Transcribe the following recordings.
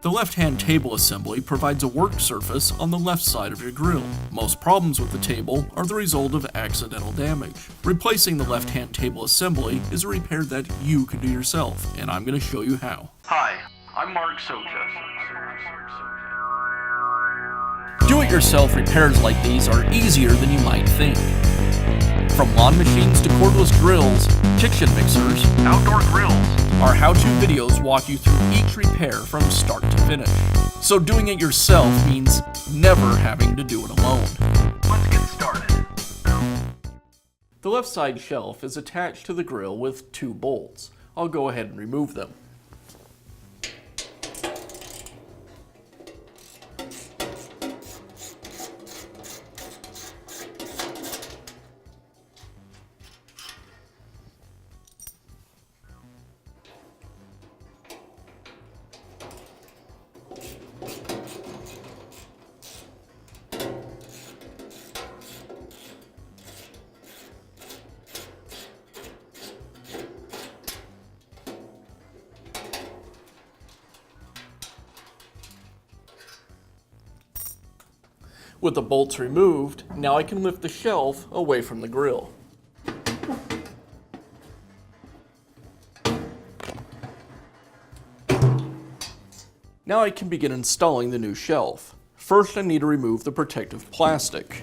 The left-hand table assembly provides a work surface on the left side of your grill. Most problems with the table are the result of accidental damage. Replacing the left-hand table assembly is a repair that you can do yourself, and I'm going to show you how. Hi, I'm Mark Socha. Do-it-yourself repairs like these are easier than you might think. From lawn machines to cordless drills, kitchen mixers, Outdoor grills. our how-to videos walk you through each repair from start to finish. So doing it yourself means never having to do it alone. Let's get started. The left side shelf is attached to the grill with 2 bolts. I'll go ahead and remove them. With the bolts removed, now I can lift the shelf away from the grill. Now I can begin installing the new shelf. First, I need to remove the protective plastic.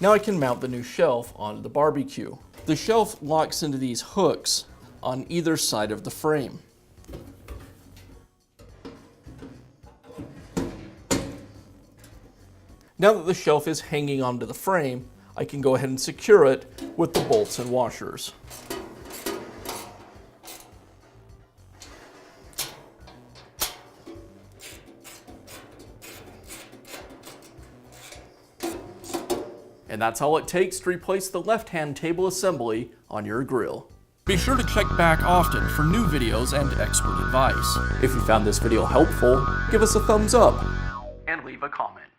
Now I can mount the new shelf onto the barbecue. The shelf locks into these hooks on either side of the frame. Now that the shelf is hanging onto the frame, I can go ahead and secure it with the bolts and washers. And that's all it takes to replace the left-hand table assembly on your grill. Be sure to check back often for new videos and expert advice. If you found this video helpful, give us a thumbs up And leave a comment.